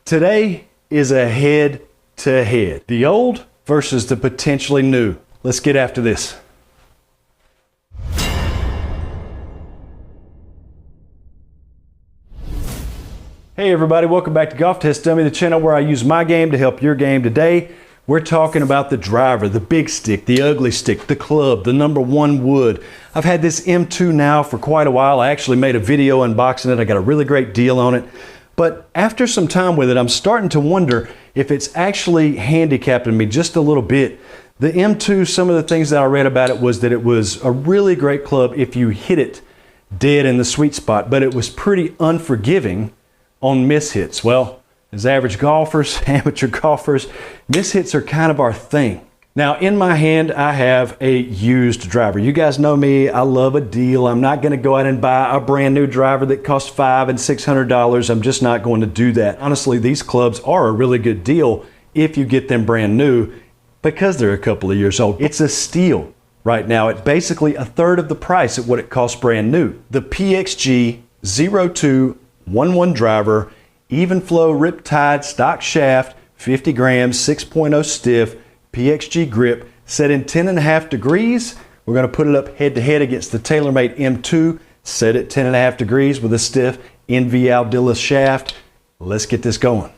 Today is a head-to-head. The old versus the potentially new. Let's get after this. Hey everybody, welcome back to Golf Test Dummy, the channel where I use my game to help your game. Today, we're talking about the driver, the big stick, the ugly stick, the club, the #1 wood. I've had this M2 now for quite a while. I actually made a video unboxing it. I got a really great deal on it. But after some time with it, I'm starting to wonder if it's actually handicapping me just a little bit. The M2, some of the things that I read about it was that it was a really great club if you hit it dead in the sweet spot, but it was pretty unforgiving on mishits. Well, as average golfers, amateur golfers, mishits are kind of our thing. Now, in my hand, I have a used driver. You guys know me, I love a deal. I'm not gonna go out and buy a brand new driver that costs $500 and $600. I'm just not going to do that. Honestly, these clubs are a really good deal if you get them brand new because they're a couple of years old. It's a steal right now at basically a third of the price at what it costs brand new. The PXG 0211 driver, even flow Riptide stock shaft, 50 grams, 6.0 stiff, PXG grip, set in 10.5 degrees. We're going to put it up head to head against the TaylorMade M2, set at 10.5 degrees with a stiff NV Aldila shaft. Let's get this going.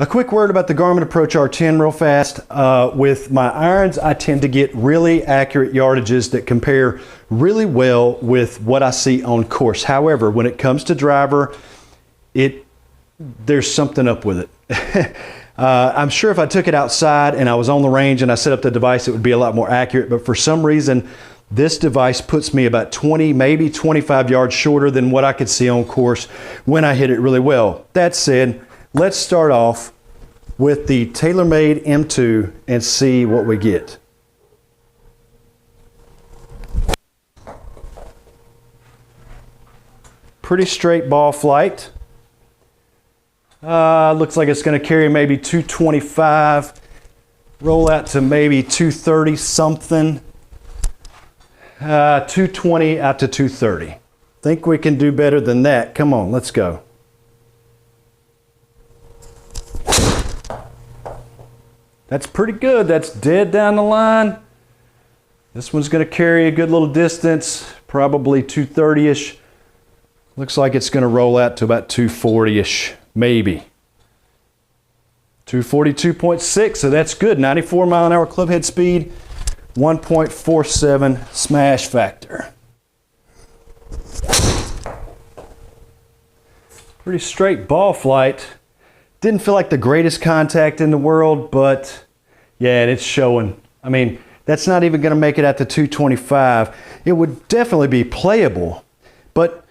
A quick word about the Garmin Approach R10 real fast. With my irons, I tend to get really accurate yardages that compare really well with what I see on course. However, when it comes to driver, there's something up with it. I'm sure if I took it outside and I was on the range and I set up the device, it would be a lot more accurate. But for some reason, this device puts me about 20, maybe 25 yards shorter than what I could see on course when I hit it really well. That said, let's start off with the TaylorMade M2 and see what we get. Pretty straight ball flight. Looks like it's going to carry maybe 225, roll out to maybe 230 something, 220 out to 230. Think we can do better than that. Come on, let's go. That's pretty good. That's dead down the line. This one's going to carry a good little distance, probably 230-ish. Looks like it's going to roll out to about 240-ish. Maybe. 242.6, so that's good. 94 mile an hour club head speed, 1.47 smash factor. Pretty straight ball flight. Didn't feel like the greatest contact in the world, but yeah, it's showing. I mean, that's not even gonna make it out to 225. It would definitely be playable, but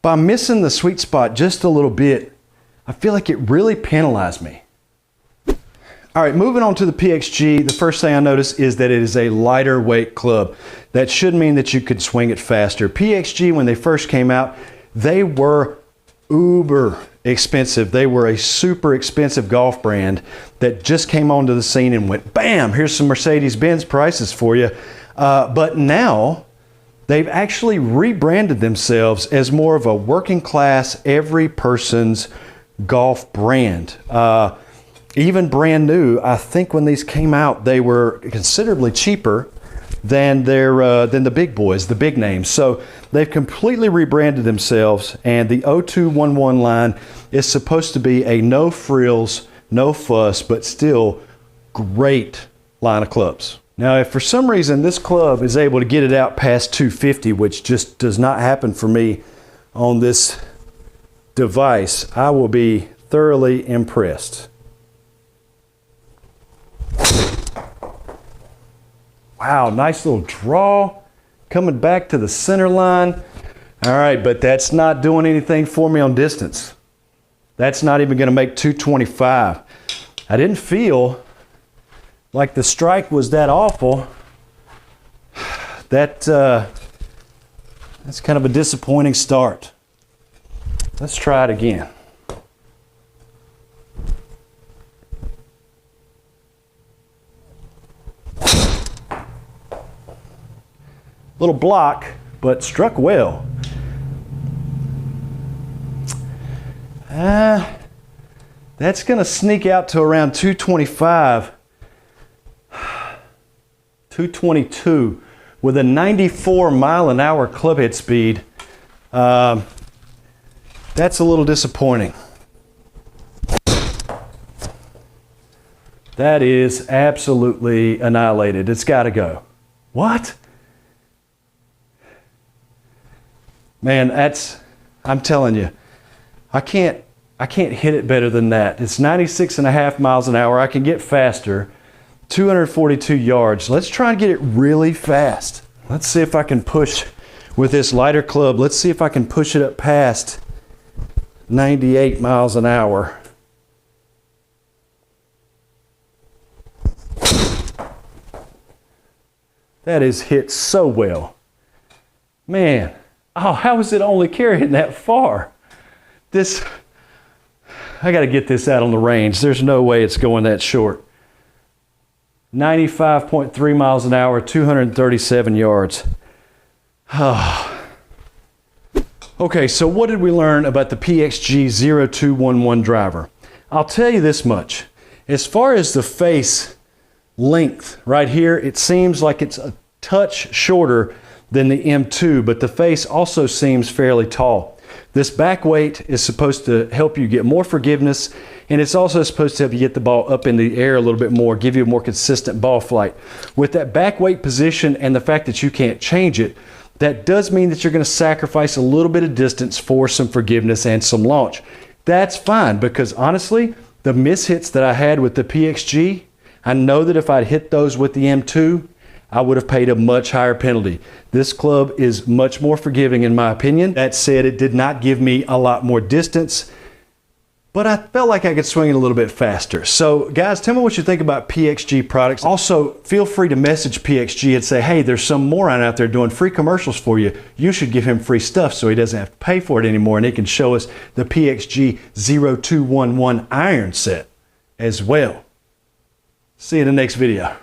by missing the sweet spot just a little bit, I feel like it really penalized me. All right, moving on to the PXG, the first thing I noticed is that it is a lighter weight club. That should mean that you could swing it faster. PXG, when they first came out, they were uber expensive. They were a super expensive golf brand that just came onto the scene and went, bam, here's some Mercedes-Benz prices for you. But now, they've actually rebranded themselves as more of a working class, every person's golf brand. Even brand new, I think when these came out, they were considerably cheaper than than the big boys, the big names. So they've completely rebranded themselves, and the 0211 line is supposed to be a no frills, no fuss, but still great line of clubs. Now, if for some reason this club is able to get it out past 250, which just does not happen for me on this device, I will be thoroughly impressed. Wow, nice little draw coming back to the center line. All right, but that's not doing anything for me on distance. That's not even going to make 225. I didn't feel like the strike was that awful. That's kind of a disappointing start. Let's try it again. Little block, but struck well. That's going to sneak out to around 225, 222 with a 94 mile an hour club head speed. That's a little disappointing. That is absolutely annihilated. It's got to go. What? Man, I'm telling you, I can't hit it better than that. It's 96.5 miles an hour. I can get faster. 242 yards. Let's try and get it really fast. Let's see if I can push with this lighter club. Let's see if I can push it up past 98 miles an hour. That is hit so well. Man, oh, how is it only carrying that far? I got to get this out on the range. There's no way it's going that short. 95.3 miles an hour, 237 yards. Okay, so what did we learn about the PXG 0211 driver? I'll tell you this much. As far as the face length right here, it seems like it's a touch shorter than the M2, but the face also seems fairly tall. This back weight is supposed to help you get more forgiveness, and it's also supposed to help you get the ball up in the air a little bit more, give you a more consistent ball flight. With that back weight position and the fact that you can't change it, that does mean that you're going to sacrifice a little bit of distance for some forgiveness and some launch. That's fine, because honestly, the mishits that I had with the PXG, I know that if I'd hit those with the M2, I would have paid a much higher penalty. This club is much more forgiving in my opinion. That said, it did not give me a lot more distance, but I felt like I could swing it a little bit faster. So guys, tell me what you think about PXG products. Also, feel free to message PXG and say, hey, there's some moron out there doing free commercials for you. You should give him free stuff so he doesn't have to pay for it anymore, and he can show us the PXG 0211 iron set as well. See you in the next video.